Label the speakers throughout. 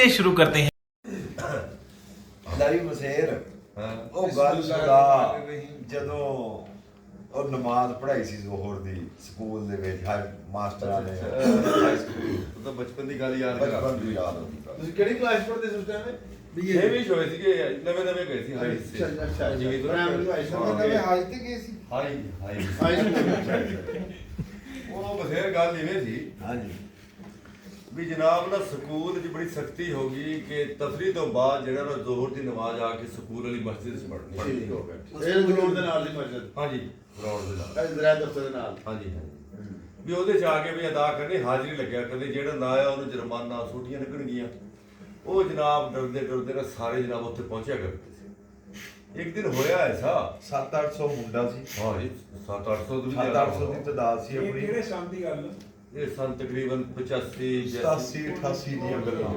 Speaker 1: चलिए शुरू करते हैं।
Speaker 2: ਲਾਈ ਮਸੇਰ ਉਹ ਗੱਲ ਸੁਦਾ ਜਦੋਂ ਉਹ ਨਮਾਜ਼ ਪੜ੍ਹਾਈ ਸੀ ਜ਼ੋਹਰ ਦੀ ਸਕੂਲ ਦੇ ਵਿੱਚ ਹਰ ਮਾਸਟਰਾਂ ਨੇ
Speaker 3: ਉਹ ਤਾਂ ਬਚਪਨ ਦੀ ਗੱਲ ਯਾਦ ਕਰਾ
Speaker 2: ਬਚਪਨ ਦੀ ਯਾਦ ਆਉਂਦੀ
Speaker 4: ਤੁਸੀਂ ਕਿਹੜੀ ਕਲਾਸ ਪੜ੍ਹਦੇ ਸੀ ਉਸ ਟਾਈਮ ਬੀਏ
Speaker 3: ਇਹ ਵੀ ਹੋਏ ਸੀਗੇ ਨਵੇਂ ਗਏ ਸੀ ਹਾਈ ਸੇ
Speaker 4: ਅੱਛਾ
Speaker 3: ਜਿਵੇਂ
Speaker 4: ਪ੍ਰਾਇਮਰੀ ਹਾਈ ਸਕੂਲ ਨਵੇਂ ਹਾਈ ਤੇ ਗਏ ਸੀ
Speaker 3: ਹਾਈ
Speaker 4: ਹਾਈ ਸਕੂਲ
Speaker 3: ਉਹ ਬਥੇਰ ਗੱਲ ਇਵੇਂ ਸੀ
Speaker 2: ਹਾਂਜੀ
Speaker 3: ਵੀ ਜਨਾਬ ਨਾ ਸਕੂਲ 'ਚ ਬੜੀ ਸਖਤੀ ਹੋ ਗਈ ਕਿ ਤਫਰੀਹ ਤੋਂ ਬਾਅਦ ਜਿਹੜਾ ਨਾ ਜ਼ੋਹਰ ਦੀ ਨਮਾਜ਼ ਆ ਕੇ ਸਕੂਲ ਵਾਲੀ ਮਸਜਿਦ 'ਚ ਪੜ੍ਹਨੀ ਹੋ ਗਿਆ
Speaker 4: ਇਹ ਗਰਾਊਂਡ ਦੇ ਨਾਲ ਦੀ ਮਸਜਿਦ
Speaker 3: ਹਾਂਜੀ ਗਰਾਊਂਡ ਦੇ ਨਾਲ
Speaker 4: ਜ਼ਰਾ ਦਫ਼ਤਰ ਦੇ ਨਾਲ
Speaker 3: ਹਾਂਜੀ ਵੀ ਉਹਦੇ 'ਚ ਆ ਕੇ ਵੀ ਅਦਾ ਕਰਨੀ ਹਾਜ਼ਰੀ ਲੱਗਿਆ ਕਰਦੇ ਜਿਹੜਾ ਨਾ ਆਇਆ ਉਹਨੂੰ ਜੁਰਮਾਨਾ ਸੂਟੀਆਂ ਲੱਗਣਗੀਆਂ ਉਹ ਜਨਾਬ ਡਰਦੇ ਨਾ ਸਾਰੇ ਜਨਾਬ ਉੱਥੇ ਪਹੁੰਚਿਆ ਕਰਦੇ ਸੀ। ਇੱਕ ਦਿਨ ਹੋਇਆ ਐਸਾ
Speaker 2: 700-800 ਮੁੰਡਾ ਸੀ
Speaker 3: ਹਾਂ ਜੀ 700-800 ਦੀ
Speaker 2: 700-800 ਦੀ ਤਾਦਾਦ ਸੀ ਆਪਣੀ
Speaker 5: ਕਿਹੜੇ ਸਾਲ ਦੀ ਗੱਲ
Speaker 3: ਇਹ ਸਨ ਤਕਰੀਬਨ 85
Speaker 2: 87-88 ਦੀਆਂ ਗੱਲਾਂ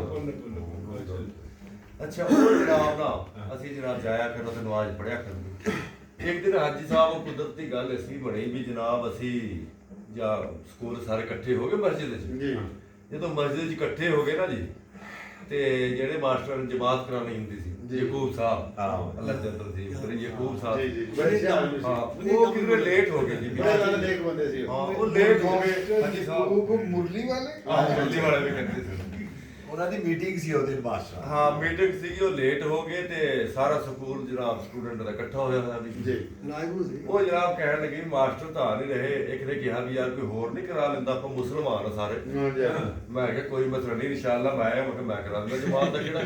Speaker 3: ਅੱਛਾ ਉਹ ਜਨਾਬ ਨਾ ਅਸੀਂ ਜਨਾਬ ਜਾਇਆ ਕਰੋ ਤੇ ਨਮਾਜ਼ ਪੜਿਆ ਕਰਦੇ ਇੱਕ ਦਿਨ ਹਾਜੀ ਸਾਹਿਬ ਉਹ ਕੁਦਰਤੀ ਗੱਲ ਐਸੀ ਬਣੀ ਵੀ ਜਨਾਬ ਅਸੀਂ ਜਾਂ ਸਕੂਲ ਸਾਰੇ ਇਕੱਠੇ ਹੋ ਗਏ ਮਸਜਿਦ 'ਚ
Speaker 4: ਜੀ
Speaker 3: ਜਦੋਂ ਮਸਜਿਦ 'ਚ ਇਕੱਠੇ ਹੋ ਗਏ ਨਾ ਜੀ ਤੇ ਜਿਹੜੇ ਮਾਸਟਰ ਨੇ ਜਮਾਤ ਕਰਾਉਣੀ ਹੁੰਦੀ ਸੀ ਯਕੂਬ ਸਾਹਿਬ
Speaker 2: ਹਾਂ।
Speaker 3: ਅੱਲਾਹ ਜੰਦਲ ਸੀ ਫਿਰ ਯਕੂਬ ਸਾਹਿਬ
Speaker 4: ਜੀ ਜੀ ਬੜੇ ਸਿਆਣੇ ਸੀ
Speaker 3: ਹਾਂ ਉਹ ਕਿਤੇ ਲੇਟ ਹੋ ਗਏ ਜੀ
Speaker 4: ਬੜੇ ਜ਼ਿਆਦਾ ਨੇਕ ਬੰਦੇ ਸੀ
Speaker 3: ਹਾਂ ਉਹ ਲੇਟ ਹੋ ਗਏ ਹਾਜੀ ਸਾਹਿਬ
Speaker 5: ਉਹ ਮੁਰਲੀ ਵਾਲੇ
Speaker 3: ਹਾਂ ਜਲਦੀ ਵਾਲੇ ਵੀ ਕਹਿੰਦੇ ਸੀ
Speaker 2: ਉਹਨਾਂ ਦੀ ਮੀਟਿੰਗ ਸੀ ਉਹਦੇ ਮਾਸਟਰ
Speaker 3: ਹਾਂ ਮੀਟਿੰਗ ਸੀਗੀ ਉਹ ਲੇਟ ਹੋ ਗਏ ਤੇ ਸਾਰਾ ਸਕੂਲ ਜਨਾਬ ਸਟੂਡੈਂਟ ਦਾ ਇਕੱਠਾ ਹੋਇਆ ਹੋਇਆ ਵੀ
Speaker 4: ਜੀ
Speaker 3: ਉਹ ਜਨਾਬ ਕਹਿਣ ਲੱਗੇ ਵੀ ਮਾਸਟਰ ਤਾਂ ਆ ਨਹੀਂ ਰਹੇ ਇੱਕ ਨੇ ਕਿਹਾ ਵੀ ਯਾਰ ਕੋਈ ਹੋਰ ਨਹੀਂ ਕਰਾ ਲੈਂਦਾ ਆਪਾਂ ਮੁਸਲਮਾਨ ਆ ਸਾਰੇ
Speaker 4: ਹਾਂ ਜੀ
Speaker 3: ਮੈਂ ਕਿਹਾ ਕੋਈ ਮਸਲਾ ਨਹੀਂ ਇਨਸ਼ਾਅੱਲਾ ਮੈਂ ਆਇਆ ਮੈਂ ਕਰਾ ਦਿੰਦਾ ਜਮਾਤ ਦਾ ਕਿਹੜਾ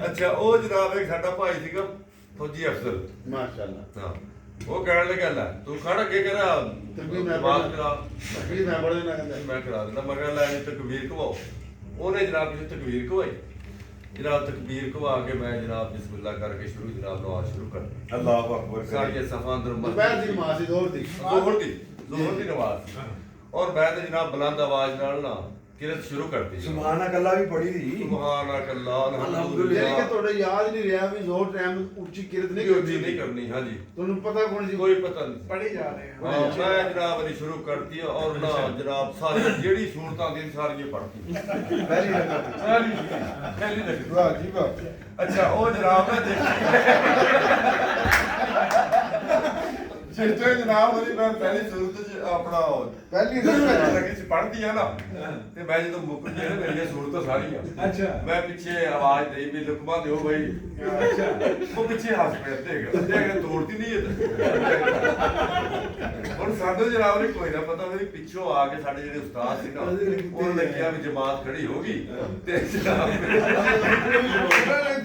Speaker 3: ਅੱਛਾ ਉਹ ਜਨਾਬ ਇੱਕ ਸਾਡਾ ਭਾਈ ਸੀਗਾ ਫੌਜੀ ਅਫਸਰ
Speaker 4: ਮਾਸ਼ਾਅੱਲਾ
Speaker 3: ਹਾਂ ਉਹ ਕਹਿਣ ਲੱਗਾ ਲੈ ਤੂੰ ਖੜ ਅੱਗੇ ਕਰਾ
Speaker 4: ਤਕਬੀਰ ਮੈਂ
Speaker 3: ਜਮਾਤ ਕਰਾ
Speaker 4: ਤਕਬੀਰ ਮੈਂ ਪੜ੍ਹ ਦੇਣਾ ਕਹਿੰਦਾ
Speaker 3: ਮੈਂ ਕਰਾ ਦਿੰਦਾ ਮੈਂ ਕਿਹਾ ਲੈ ਇਹ ਤਕਬੀਰ ਕਵਾਓ ਉਹਨੇ ਜਨਾਬ ਜੀ ਤਕਬੀਰ ਕਵਾਈ ਜਨਾਬ ਤਕਬੀਰ ਕਵਾ ਕੇ ਮੈਂ ਜਨਾਬ ਬਿਸਮਿਲ੍ਲਾ ਕਰਕੇ ਸ਼ੁਰੂ ਜਨਾਬ ਨਮਾਜ਼ ਸ਼ੁਰੂ ਕਰ
Speaker 2: ਅੱਲਾਹੁ ਅਕਬਰ
Speaker 3: ਸਾਰੀਆਂ ਸਫਾਂ ਅੰਦਰ
Speaker 4: ਦੁਪਹਿਰ ਦੀ ਨਮਾਜ਼ ਸੀ ਜ਼ੋਹਰ ਦੀ
Speaker 3: ਜ਼ੋਹਰ ਦੀ ਨਮਾਜ਼ ਔਰ ਮੈਂ ਤੇ ਜਨਾਬ ਬੁਲੰਦ ਆਵਾਜ਼ ਨਾਲ ਨਾ ਕਿਰਤ ਸ਼ੁਰੂ ਕਰਤੀ
Speaker 2: ਸੁਭਾਨ ਅੱਲਾਹ ਵੀ ਪੜੀ ਸੀ
Speaker 3: ਸੁਭਾਨ ਅੱਲਾਹ
Speaker 4: ਯਾਨੀ ਕਿ
Speaker 3: ਅਲਹਮਦੁਲਿਲਾਹ
Speaker 4: ਤੁਹਾਡਾ ਯਾਦ ਨਹੀਂ ਰਿਹਾ ਵੀ ਜ਼ੋਹਰ ਟਾਈਮ ਉੱਚੀ ਕਿਰਤ ਨਹੀਂ
Speaker 3: ਨਹੀਂ ਕਰਨੀ ਹਾਂਜੀ
Speaker 4: ਤੁਹਾਨੂੰ ਪਤਾ ਕੌਣ ਸੀ
Speaker 3: ਕੋਈ ਪਤਾ ਨਹੀਂ
Speaker 5: ਪੜ੍ਹੇ ਜਾ ਰਹੇ ਹਾਂ
Speaker 3: ਹਾਂ ਮੈਂ ਜਨਾਬ ਨੇ ਸ਼ੁਰੂ ਕਰਤੀ ਔਰ ਨਾ ਜਨਾਬ ਸਾਰੀ ਜਿਹੜੀ ਸੂਰਤਾਂ ਦੀ ਸਾਰੀਆਂ ਪੜ੍ਹਤੀ
Speaker 2: ਪਹਿਲੀ ਰਕਅਤ
Speaker 3: ਪਹਿਲੀ ਲੱਗੀ
Speaker 4: ਵਾਹ ਜੀ ਵਾਹ
Speaker 3: ਅੱਛਾ ਉਹ ਜਨਾਬ ਨੇ ਜਿੱਥੇ ਜਨਾਬ ਉਹਦੀ ਮੈਂ ਪਹਿਲੀ ਸੂਰਤ ਚ ਆਪਣਾ
Speaker 4: ਪਹਿਲੀ
Speaker 3: ਲੱਗੀ ਸੀ ਪੜ੍ਹਦੀ ਆ ਨਾ ਤੇ ਮੈਂ ਜਦੋਂ ਮੁੱਕ ਗਈ ਨਾ ਮੇਰੀਆਂ ਸੂਰਤਾਂ ਸਾਰੀਆਂ
Speaker 5: ਅੱਛਾ
Speaker 3: ਮੈਂ ਪਿੱਛੇ ਆਵਾਜ਼ ਦੇਈ ਵੀ ਲੁਕਮਾ ਦਿਓ ਬਾਈ
Speaker 5: ਅੱਛਾ
Speaker 3: ਉਹ ਪਿੱਛੇ ਹੱਸ ਪੈਂਦੇ ਹੈਗੇ ਤੋੜਦੀ ਨਹੀਂ ਇਹ ਹੁਣ ਸਾਡੇ ਜਨਾਬ ਨੇ ਕੋਈ ਨਾ ਪਤਾ ਮੇਰੀ ਪਿੱਛੋਂ ਆ ਕੇ ਸਾਡੇ ਜਿਹੜੇ ਉਸਤਾਦ ਸੀ ਨਾ ਉਹਨਾਂ ਨੇ ਕਿਹਾ ਵੀ ਜਮਾਤ ਖੜੀ ਹੋ ਗਈ ਤੇ ਜਨਾਬ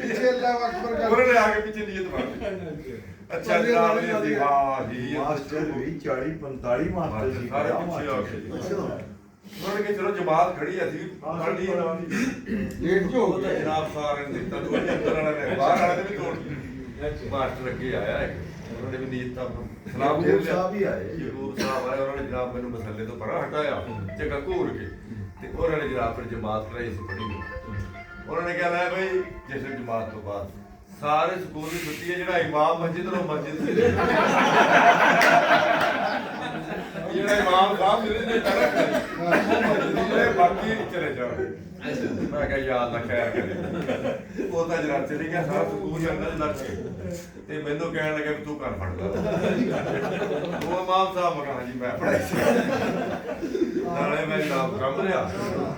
Speaker 4: ਪਿੱਛੇ ਅੱਲਾਹੁ ਅਕਬਰ ਕਰ
Speaker 3: ਉਹਨਾਂ ਨੇ ਆ ਕੇ ਪਿੱਛੇ ਨੀਅਤ ਮਾਰਦੀ ਅੱਛਾ ਜਨਾਬ ਨੇ ਅਸੀਂ ਹਾਂ ਜੀ
Speaker 2: ਮਾਸਟਰ ਵੀ 40-45 ਮਾਸਟਰ ਸੀ
Speaker 3: ਸਾਰੇ ਪਿੱਛੇ ਆ ਕੇ ਉਹਨਾਂ ਨੇ ਚਲੋ ਜਮਾਤ ਖੜੀ ਅਸੀਂ ਪੜ੍ਹਨੀ
Speaker 4: ਲੇਟ ਜੋ ਹੋ
Speaker 3: ਉਹ ਤਾਂ
Speaker 4: ਗਿਆ
Speaker 3: ਜਨਾਬ ਸਾਰਿਆਂ ਨੇ ਦਿੱਤਾ ਦੋ ਅੰਦਰ ਵਾਲਾ ਨੇ ਬਾਹਰ ਵਾਲੇ ਨੇ ਵੀ ਤੋੜ ਮਾਸਟਰ ਅੱਗੇ ਆਇਆ ਇੱਕ ਉਹਨਾਂ ਨੇ ਵੀ ਨੀਤ ਤਾਂ ਸਲਾਮ
Speaker 2: ਯਕੂਬ ਸਾਹਿਬ ਹੀ ਆਏ।
Speaker 3: ਯਕੂਬ ਸਾਹਿਬ ਆਏ ਉਹਨਾਂ ਨੇ ਜਨਾਬ ਮੈਨੂੰ ਮਸਲੇ ਤੋਂ ਪਰਾਂ ਹਟਾਇਆ ਜਗ੍ਹਾ ਘੂਰ ਕੇ ਤੇ ਉਹਨਾਂ ਨੇ ਜਨਾਬ ਫਿਰ ਜਮਾਤ ਕਰਾਈ ਸੀ ਪੜ੍ਹੀ ਉਹਨਾਂ ਨੇ ਕਿਹਾ ਲੈ ਬਈ ਜਿਸ ਜਮਾਤ ਤੋਂ ਬਾਅਦ ਸਾਰੇ ਸਕੂਲ ਦੀ ਛੁੱਟੀ ਹੈ ਜਿਹੜਾ ਇਮਾਮ ਮਸਜਿਦ ਨੂੰ ਮਸਜਿਦ ਸੀ ਜਿਹੜਾ ਇਮਾਮ ਸਾਹਿਬ ਜਿਹੜੇ ਨੇ ਕਰੇ ਬਾਕੀ ਚਲੇ ਜਾਓ ਮੈਂ ਕਿਹਾ ਯਾ ਅੱਲਾ ਖੈਰ ਕਰੇ ਉਹ ਤਾਂ ਜਰਾ ਚਲੇ ਗਿਆ ਸਾਰਾ ਸਕੂਲ ਜਾਂਦਾ ਲੱਗ ਕੇ ਤੇ ਮੈਨੂੰ ਕਹਿਣ ਲੱਗਾ ਵੀ ਤੂੰ ਕਰ ਫੜ ਲਾ ਉਹ ਇਮਾਮ ਸਾਹਿਬ ਮਗਾ ਜੀ ਮੈਂ ਪੜਾਈ ਸੀ ਨਾਲੇ ਮੈਂ ਜਨਾਬ ਕੰਮ ਰਿਹਾ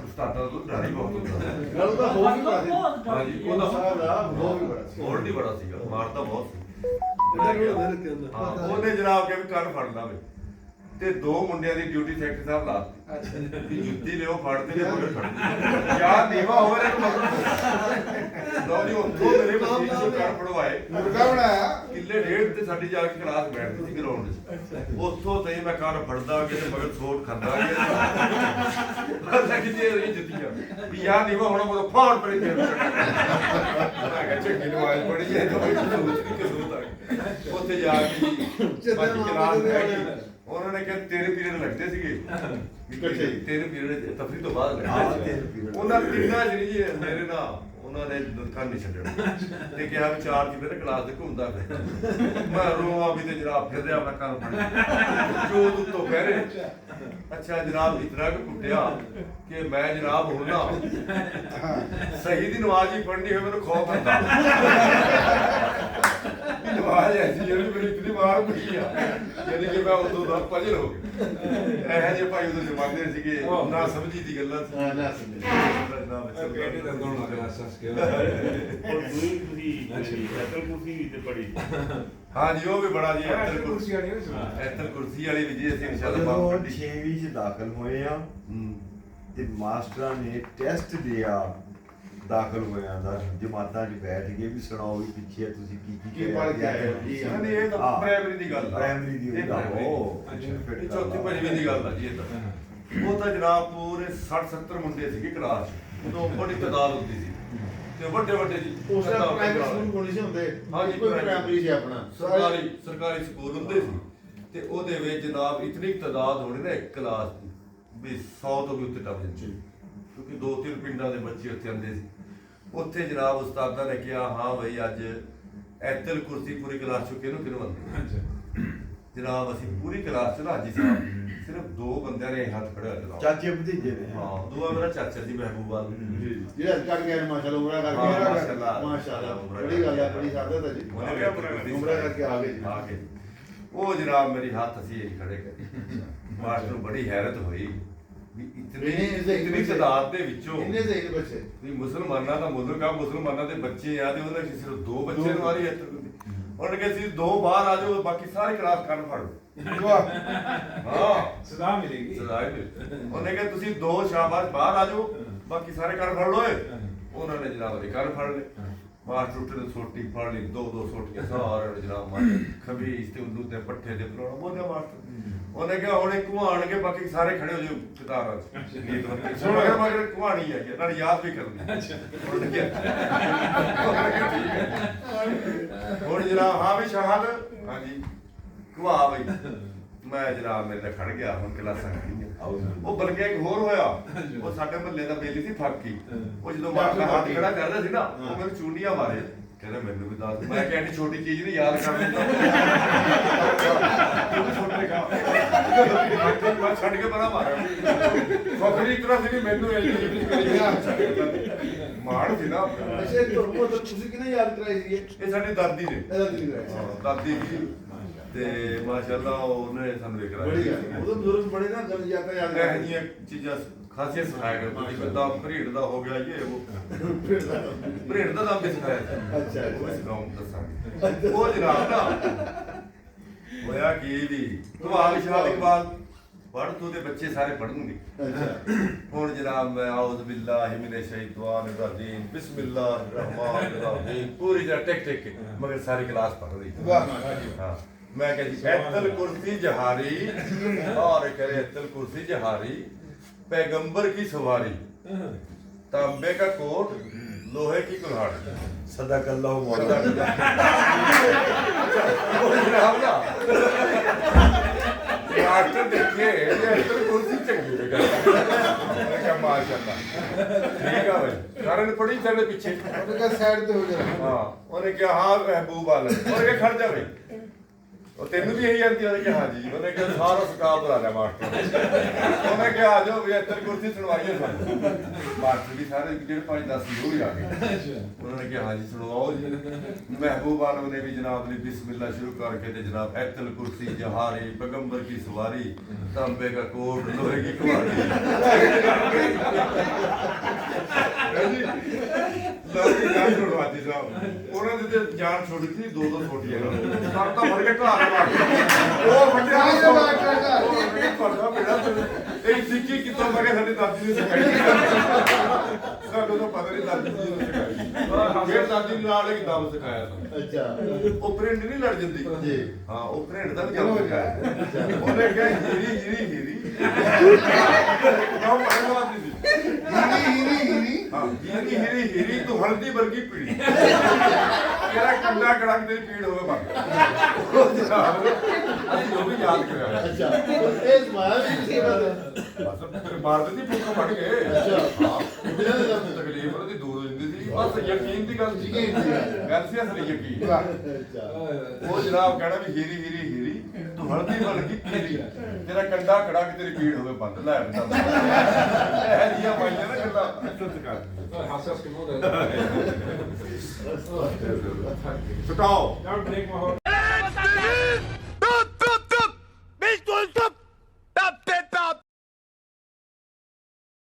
Speaker 3: ਉਸਤਾਦਾਂ ਤੋਂ ਡਰ ਹੀ ਬਹੁਤ ਹੁੰਦਾ
Speaker 4: ਗੱਲ ਤਾਂ ਹੋ ਵੀ ਬਾਤ
Speaker 3: ਹਾਂਜੀ ਉਹਦਾ
Speaker 4: ਸਾਹਿਬ ਦਾ ਹੋ ਵੀ ਬੜਾ ਸੀ
Speaker 3: ਹੋਰ ਨਹੀਂ ਬੜਾ ਸੀਗਾ ਮਾਰਦਾ ਬਹੁਤ ਸੀ ਹਾਂ ਉਹਨੇ ਜਨਾਬ ਕਿਹਾ ਵੀ ਕੰਨ ਫੜ ਲਾ ਵੇ ਤੇ ਦੋ ਮੁੰਡਿਆਂ ਦੀ ਡਿਊਟੀ ਸੈਕਟਰ ਸਾਹਿਬ ਲਾਤੀ ਵੀ ਜੁੱਤੀ ਲਿਓ ਫੜਦੇ ਨੇ ਮੁੰਡੇ ਫੜਦੇ ਯਾਰ ਨੀਵਾ ਹੋਵੇ ਨਾ ਲੋ ਜੀ ਉੱਥੋਂ ਮੇਰੇ ਮਸੀਹ ਤੋਂ ਕੰਨ ਫੜਵਾਏ
Speaker 4: ਮੁਰਗਾ ਬਣਾਇਆ
Speaker 3: ਕਿੱਲੇ ਡੇਢ ਤੇ ਸਾਡੀ ਜਾ ਕੇ ਕਲਾਸ ਬੈਠਦੀ ਸੀ ਗਰਾਊਂਡ 'ਚ ਉੱਥੋਂ ਤੇ ਮੈਂ ਕੰਨ ਫੜਦਾ ਕਿ ਤੇ ਮਗਰ ਸੋਟ ਖਾਂਦਾ ਕਿ ਜੇ ਇਹ ਜੁੱਤੀਆਂ ਵੀ ਯਾਰ ਨੀਵਾ ਹੋਣਾ ਮਤਲਬ ਫਾੜ ਪੜੇ ਤੇ ਮੈਂ ਕਿਹਾ ਚੰਗੀ ਨਵਾਜ਼ ਪੜੀ ਹੈ ਤਾਂ ਉੱਥੇ ਜਾ ਕੇ ਬਾਕੀ ਕਲਾਸ ਬੈਠ ਗਈ ਉਹਨਾਂ ਨੇ ਕਿਹਾ ਤੇਰੇ ਪੀਰੀਅਡ ਲੱਗਦੇ ਸੀਗੇ ਇਕੱਠੇ ਤੇਰੇ ਪੀਰੀਅਡ ਤਫਰੀਹ ਤੋਂ ਬਾਅਦ ਲੱਗਦੇ ਸੀ ਉਹਨਾਂ ਤਿੰਨਾਂ ਜਿਹੜੀ ਜੀ ਮੇਰੇ ਨਾਲ ਉਹਨਾਂ ਨੇ ਦੁੱਖਾਂ ਨਹੀਂ ਛੱਡਣਾ ਤੇ ਕਿਹਾ ਵੀ 4 ਜੀ ਮੇਰੇ ਕਲਾਸ ਦੇ ਘੁੰਮਦਾ ਫਿਰ ਮੈਂ ਰੋਆ ਵੀ ਤੇ ਜਨਾਬ ਫਿਰਦੇ ਆਪਣਾ ਕੰਮ ਫੜ ਜੋ ਉੱਤੋਂ ਕਹਿ ਰਹੇ ਅੱਛਾ ਜਨਾਬ ਇਤਨਾ ਕੁ ਕੁੱਟਿਆ ਕਿ ਮੈਂ ਜਨਾਬ ਹੁਣ ਨਾ ਸਹੀ ਦੀ ਨਮਾਜ਼ ਹੀ ਪੜ੍ਹਨੀ ਹੋਵੇ ਮੈਨੂੰ ਖੌਫ ਆਉਂਦਾ ਨਮਾਜ਼ ਐਸੀ ਜਿਹੜੀ ਮੈਨੂੰ ਇਤਨੀ ਮਾਰ ਪਈ ਆ ਯਾਨੀ ਕਿ ਮੈਂ ਉਦੋਂ ਦਾ ਪਜਲ ਹੋ ਗਿਆ ਇਹ ਜਿਹੇ ਭਾਈ ਉਦੋਂ ਜਮਾਨੇ ਸੀਗੇ ਨਾ ਸਮਝੀ ਦੀ ਗੱਲਾਂ ਸੀ
Speaker 4: ਹਾਂ ਨਾ ਸਮਝ
Speaker 5: ਕਹਿੰਦੇ ਤਾਂ ਦੋਨੋਂ ਕਲਾਸ ਸਸ ਕੇ
Speaker 1: और दूरी दूरी अकल कुर्सी भी तो पड़ी
Speaker 3: ਹਾਂ ਜੀ ਉਹ ਵੀ ਬੜਾ ਜੀ ਐਤਲ
Speaker 5: ਕੁਰਸੀ ਵਾਲੀ ਨਹੀਂ ਸੁਣਾ
Speaker 3: ਐਤਲ ਕੁਰਸੀ ਵਾਲੀ ਵੀ ਜੀ ਅਸੀਂ ਇਨਸ਼ਾਅੱਲਾ
Speaker 2: ਜਦੋਂ
Speaker 3: ਬਾਪ ਕੱਢੀ
Speaker 2: 6ਵੀਂ ਚ ਦਾਖਲ ਹੋਏ ਆ ਤੇ ਮਾਸਟਰਾਂ ਨੇ ਟੈਸਟ ਦਿਆ ਦਾਖਲ ਹੋਇਆਂ ਦਾ ਜਮਾਤਾਂ 'ਚ ਬੈਠ ਕੇ ਵੀ ਸੁਣਾਓ ਵੀ ਪਿੱਛੇ ਤੁਸੀਂ ਕੀ
Speaker 4: ਪੜ੍ਹ ਕੇ ਆਏ ਹੋ?
Speaker 3: ਨਹੀਂ ਇਹ ਤਾਂ ਪ੍ਰਾਇਮਰੀ ਦੀ ਗੱਲ ਆ
Speaker 2: ਪ੍ਰਾਇਮਰੀ ਦੀ
Speaker 3: ਇਹ
Speaker 2: ਗੱਲ ਉਹ
Speaker 3: ਇਹ ਚੌਥੀ ਪੰਜਵੀਂ ਦੀ ਗੱਲ ਆ ਜੀ ਇਹ ਤਾਂ ਉਹ ਤਾਂ ਜਨਾਬ ਪੂਰੇ 60 70 ਮੁੰਡੇ ਸੀਗੇ ਕਲਾਸ 'ਚ ਉਦੋਂ ਬੜੀ ਤਾਦਾਦ ਹੁੰਦੀ ਸੀ ਤੇ ਵੱਡੇ ਵੱਡੇ ਜੀ
Speaker 4: ਉਸ ਦਾ ਪ੍ਰਾਇਮਰੀ ਸਕੂਲ ਕੋਲ ਨਹੀਂ ਹੁੰਦੇ
Speaker 3: ਹਾਂ ਜੀ,
Speaker 4: ਕੋਈ ਪ੍ਰਾਇਮਰੀ ਸੀ ਆਪਣਾ
Speaker 3: ਸਰਕਾਰੀ ਸਕੂਲ ਹੁੰਦੇ ਸੀ ਤੇ ਉਹਦੇ ਵਿੱਚ ਜਨਾਬ ਇਤਨੀ ਤਾਦਾਦ ਹੋਣੀ ਨਾ ਇੱਕ ਕਲਾਸ ਦੀ ਵੀ 100 ਤੋਂ ਵੀ ਉੱਤੇ ਟੱਪ ਜਾਂਦੀ ਕਿਉਂਕਿ 2-3 ਪਿੰਡਾਂ ਦੇ ਬੱਚੇ ਉੱਥੇ ਆਉਂਦੇ ਸੀ ਉੱਥੇ ਜਨਾਬ ਉਸਤਾਦਾਂ ਨੇ ਕਿਹਾ ਹਾਂ ਬਈ ਅੱਜ ਐਤਲ ਕੁਰਸੀ ਪੂਰੀ ਕਲਾਸ ਚੋਂ ਕਿਹਨੂੰ ਆਉਂਦੀ ਜਨਾਬ ਅਸੀਂ ਪੂਰੀ ਕਲਾਸ ਚ ਨਾ ਹਾਜੀ ਸਾਹਿਬ ਸਿਰਫ 2 ਬੰਦਿਆਂ ਨੇ ਹੱਥ ਖੜਿਆ ਜਨਾਬ
Speaker 2: ਚਾਚੇ ਭਤੀਜੇ ਨੇ
Speaker 3: ਹਾਂ ਦੂਆ ਮੇਰਾ ਚਾਚਾ ਜੀ ਮਹਿਬੂਬਾ
Speaker 4: ਜਿਹੜਾ ਕਰ ਗਿਆ ਮਾਸ਼ਾਅੱਲਾ ਉਮਰਾ ਕਰ
Speaker 3: ਹਾਂ,
Speaker 4: ਗਿਆ
Speaker 3: ਮਾਸ਼ਾਅੱਲਾ।
Speaker 4: ਮਾਸ਼ਾਅੱਲਾ ਬੜੀ ਗੱਲ ਹੈ ਬੜੀ ਸਾਦਤ ਹੈ ਜੀ
Speaker 3: ਉਹਨੇ ਵੀ
Speaker 4: ਉਮਰਾ ਕਰਕੇ ਆ ਗਏ ਜੀ
Speaker 3: ਆ ਗਏ ਉਹ ਜਨਾਬ ਮੇਰੀ ਹੱਥ ਅਸੀਂ ਇਹ ਖੜੇ ਕਰੇ ਮਾਸਟਰ ਨੂੰ ਬੜੀ ਹੈਰਤ ਹੋਈ ਵੀ ਇਤਨੀ ਤਾਦਾਦ ਦੇ ਵਿੱਚੋਂ
Speaker 4: ਇੰਨੇ ਜ਼ਹੀਨ ਬੱਚੇ
Speaker 3: ਵੀ ਮੁਸਲਮਾਨਾਂ ਦਾ ਮੁਲਕ ਆ ਮੁਸਲਮਾਨਾਂ ਦੇ ਬੱਚੇ ਆ ਤੇ ਉਹਨਾਂ ਚ ਸਿਰਫ 2 ਬੱਚੇ ਨੂੰ ਵਾਰੀ ਇੱਥੇ ਉਹਨਾਂ ਨੇ ਸੀ 2 ਬਾਹਰ ਆ ਜਾਓ ਬਾਕੀ ਸਾਰੀ ਕਲਾਸ ਕੰਨ ਫੜ ਲਓ
Speaker 4: ਵਾਹ
Speaker 3: ਹਾਂ
Speaker 5: ਸਦਾ ਮਿਲੇਗੀ
Speaker 3: ਸਦਾਈ ਮਿਲ ਉਹਨੇ ਕਿਹਾ ਤੁਸੀਂ 2 ਸ਼ਾਬਾਸ਼ ਬਾਹਰ ਆ ਜਾਓ ਬਾਕੀ ਸਾਰੇ ਕੰਨ ਫੜ ਲਓ ਉਹਨਾਂ ਨੇ ਜਨਾਬ ਦੇ ਕੰਨ ਫੜ ਲਏ ਮਾਸਟਰ ਉੱਤੇ ਨੇ ਸੋਟੀ ਫੜ ਲਈ 2 ਸੋਟੀਆਂ ਸਾਰਿਆਂ ਨੇ ਜਨਾਬ ਮਾਰੇ ਖਬੀਸ ਤੇ ਉੱਲੂ ਤੇ ਪੱਠੇ ਦੇ ਪਰੋਣਾ ਬੋਲਿਆ ਮਾਸਟਰ ਉਹਨੇ ਕਿਹਾ ਹੁਣ ਇੱਕ ਘੁਆਣ ਕੇ ਬਾਕੀ ਸਾਰੇ ਖੜੇ ਹੋ ਜਾਓ ਕਤਾਰਾਂ 'ਚ ਨੀਤ ਬੰਦੇ ਸੁਣ ਮਗਰ ਘੁਆਣੀ ਹੈ ਕਿ ਨਾਲ ਯਾਦ ਵੀ ਕਰਨੀ ਉਹਨੇ ਕਿਹਾ ਠੀਕ ਹੈ ਹੁਣ ਜਨਾਬ ਹਾਂ ਵੀ ਸ਼ਹਾਦ ਹਾਂਜੀ ਘੁਆ ਬਈ ਮੈਂ ਜਨਾਬ ਮੇਰੇ ਨਾਲ ਖੜ ਗਿਆ ਹੁਣ ਕਲਾਸਾਂ ਖੜੀਆਂ ਉਹ ਬਲਕਿ ਇੱਕ ਹੋਰ ਹੋਇਆ ਉਹ ਸਾਡੇ ਮਹੱਲੇ ਦਾ ਬੇਲੀ ਸੀ ਫਾਕੀ ਉਹ ਜਦੋਂ ਮਾਸਟਰ ਹੱਥ ਖੜਾ ਕਰਦਾ ਸੀ ਨਾ ਉਹ ਮੈਨੂੰ ਚੂੰਡੀਆਂ ਮਾਰੇ ਕਹਿੰਦਾ ਮੈਨੂੰ ਵੀ ਦੱਸ ਮੈਂ ਕਿਹਾ ਐਡੀ ਛੋਟੀ ਚੀਜ਼ ਨਹੀਂ ਯਾਦ ਕਰ ਲੈਂਦਾ ਤੂੰ ਛੋਟੇ ਕਾ ਮੈਂ ਛੱਡ ਕੇ ਪਰਾਂ ਮਾਰਿਆ ਫਕਰੀ ਇਤਨਾ ਸੀ ਕਿ ਮੈਨੂੰ ਐਡੀ ਚੀਜ਼ ਕਰੀ ਮਾਰ ਸੀ ਨਾ
Speaker 4: ਅੱਛਾ ਤੁਹਾਨੂੰ ਤੁਸੀਂ ਕਿਹਨੇ ਯਾਦ ਕਰਾਈ ਸੀ
Speaker 3: ਇਹ ਸਾਡੀ ਦਾਦੀ ਨੇ
Speaker 4: ਇਹਦਾ ਦਿਨ ਕਰਾਈ
Speaker 3: ਹਾਂ, ਦਾਦੀ ਜੀ ਤੇ ਮਾਸ਼ਾਅੱਲਾ ਉਹਨੇ ਸਾਨੂੰ ਇਹ
Speaker 4: ਬੜੀ
Speaker 3: ਕਰਾਇਆ
Speaker 4: ਗੱਲ ਉਦੋਂ ਬਜ਼ੁਰਗ ਬੜੇ ਨਾ ਗੱਲ ਯਾਦ ਯਾਦ
Speaker 3: ਇਹ ਜਿਹੀਆਂ ਚੀਜ਼ਾਂ ਖਾਸੀਅਤ ਸਿਖਾਇਆ ਕਰਦੇ ਤੁਸੀਂ ਬੰਦਾ ਭਰੀੜ ਦਾ ਹੋ ਗਿਆ ਇਹ ਉਹ ਭਰੀੜ ਦਾ ਨਾਮ ਵੀ ਸਿਖਾਇਆ ਸੀ।
Speaker 4: ਅੱਛਾ, ਅੱਛਾ।
Speaker 3: ਉਹ ਸਿਖਾਉਂ ਦੱਸਾਂਗੇ ਉਹ ਜਨਾਬ ਨਾ ਹੋਇਆ ਕੀ ਵੀ ਕਮਾਲ ਸ਼ਾਦ ਇਕਬਾਲ ਪੜ੍ਹ ਤੂੰ ਦੇ ਬੱਚੇ ਸਾਰੇ ਪੜ੍ਹਨਗੇ
Speaker 4: ਅੱਛਾ
Speaker 3: ਹੁਣ ਜਨਾਬ ਮੈਂ ਆਉਜ਼ ਬਿल्लाहि मिनश शैतानिर रजीम बिस्मिल्लाहिर रहमानिर रहीम पूरी तरह टिक टिक मगर सारी क्लास पढ़ रही
Speaker 4: वाह
Speaker 3: हाँ मैं कह जी ऐतल कुर्सी जहारी और करे ऐतल कुर्सी जहारी पैगंबर की सवारी तांबे का कोट लोहे की कुल्हाड़ी
Speaker 2: सदाकल्लाहु मौलाना
Speaker 3: ਉਹ ਜਨਾਬ ਨਾ ਮਾਸਟਰ ਦੇਖੇ ਇਹ ऐतल कुर्सी चंगी लगा मैं कहा माशाल्लाह ठीक है भाई सारे ने पढ़ी चले पीछे
Speaker 4: ਉਹਨੇ ਕਹਾ ਸਾਈਡ ਤੇ ਹੋ ਜਾ
Speaker 3: ਹਾਂ ਉਹਨੇ ਕਿਹਾ ਹਾਂ ਮਹਿਬੂਬ ਆਲਮ ਉਹਨੇ ਕਿਹਾ ਖੜ ਜਾ ਬਈ ਉਹ ਤੈਨੂੰ ਵੀ ਇਹੀ ਆਂਦੀ ਉਹਨੇ ਕਿਹਾ ਹਾਂ ਜੀ ਉਹਨੇ ਕਿਹਾ ਸਾਰਾ ਸਟਾਫ ਬੁਲਾ ਲਿਆ ਮਾਸਟਰ ਉਹਨੇ ਕਿਹਾ ਆ ਜਾਓ ਵੀ ਇੱਧਰ ਕੁਰਸੀ ਸੁਣਵਾਈਏ ਸਾਨੂੰ ਮਾਸਟਰ ਵੀ ਸਾਰੇ ਜਿਹੜੇ 5-10 ਲੋਕ ਵੀ ਆ ਗਏ ਉਹਨਾਂ ਨੇ ਕਿਹਾ ਹਾਂ ਜੀ ਸੁਣਵਾਓ ਜੀ ਮਹਿਬੂਬ ਆਲਮ ਨੇ ਵੀ ਜਨਾਬ ਨੇ ਬਿਸਮਿਲ੍ਲਾ ਸ਼ੁਰੂ ਕਰਕੇ ਤੇ ਜਨਾਬ ऐतल कुर्सी जहारी पैगंबर की सवारी तांबे का कोट लोहे की कुल्हाड़ी ਲਾਜੀ ਗੱਲ ਛੋੜਵਾਤੀ ਸਾਹਿਬ ਉਹਨਾਂ ਦੇ ਤੇ ਜਾਨ ਛੋੜੀ ਸੀ 2 ਛੋਟੀਆਂ ਨਾਲ ਸਭ ਤਾਂ ਫੜ ਕੇ ਘਰ ਮਾਰ ਉਹ ਬੰਦਿਆਂ ਨੇ ਪੜਦਾ ਮੇਰਾ ਇਹ ਸਿੱਖੀ ਕਿੱਥੋਂ ਮੈਂ ਕਿਹਾ ਸਾਡੀ ਦਾਦੀ ਨੇ ਸਿਖਾਈ ਸਾਨੂੰ ਤਾਂ ਪਤਾ ਨਹੀਂ ਦਾਦੀ ਜੀ ਨੇ ਸਿਖਾਈ ਫਿਰ ਦਾਦੀ ਨੇ ਨਾਲ ਇੱਕ ਦਮ ਸਿਖਾਇਆ ਸਾਨੂੰ
Speaker 4: ਅੱਛਾ
Speaker 3: ਉਹ ਪ੍ਰਿੰਟ ਨਹੀਂ ਲੜ ਜਾਂਦੀ
Speaker 4: ਜੀ
Speaker 3: ਹਾਂ ਉਹ ਪ੍ਰਿੰਟ ਦਾ ਵੀ ਕੰਮ ਸਿਖਾਇਆ ਉਹਨੇ ਕਿਹਾ ਹੀਰੀ ਹੀਰੀ ਹੀਰੀ ਨਾਮ ਪੜਨ ਵਾਲੀ ਸੀ
Speaker 4: ਹੀਰੀ
Speaker 3: ਹਾਂ ਹੀਰੀ ਹੀਰੀ ਹੀਰੀ ਤੂੰ ਹਲਦੀ ਵਰਗੀ ਪੀੜੀ ਕਿਹੜਾ ਕੰਡਾ ਕੜਕ ਤੇਰੀ ਪੀੜ ਹੋਵੇ ਬਾਕੀ ਅਸੀਂ ਉਹ ਵੀ ਯਾਦ ਕਰਿਆ
Speaker 4: ਅੱਛਾ ਇਹ ਸਮਾਇਆ ਵੀ ਕਿਸੇ ਬਾਤ
Speaker 3: ਬਸ ਫਿਰ ਮਾਰ ਦਿੰਦੀ ਫੁੱਕਾ ਫੜ ਕੇ
Speaker 4: ਅੱਛਾ।
Speaker 3: ਹਾਂ ਬਿਨਾਂ ਦੇ ਤਕਲੀਫ ਉਹਦੀ ਦੂਰ ਹੋ ਜਾਂਦੀ ਸੀ ਬਸ ਯਕੀਨ ਦੀ ਗੱਲ ਸੀ
Speaker 4: ਯਕੀਨ ਦੀ ਗੱਲ।
Speaker 3: ਗੱਲ ਸੀ ਅਸਲੀ ਯਕੀਨ
Speaker 4: ਵਾਹ।
Speaker 3: ਉਹ ਜਨਾਬ ਕਹਿਣਾ ਵੀ ਹੀਰੀ ਹੀਰੀ ਹੀਰੀ ਤੂੰ ਹਲਦੀ ਬਣ ਗਈ ਹੀਰੀ ਤੇਰਾ ਕੰਡਾ ਖੜਾ ਕੇ ਤੇਰੀ ਪੀੜ ਹੋਵੇ ਬੰਦ ਲੈ ਬੰਦਾ ਇਹ ਜੀਆਂ ਪਾਈਆਂ ਨਾ ਗੱਲਾਂ
Speaker 5: Hassas gemoed.
Speaker 3: ਸਟਾਓ
Speaker 5: Dank, meneer Mahon.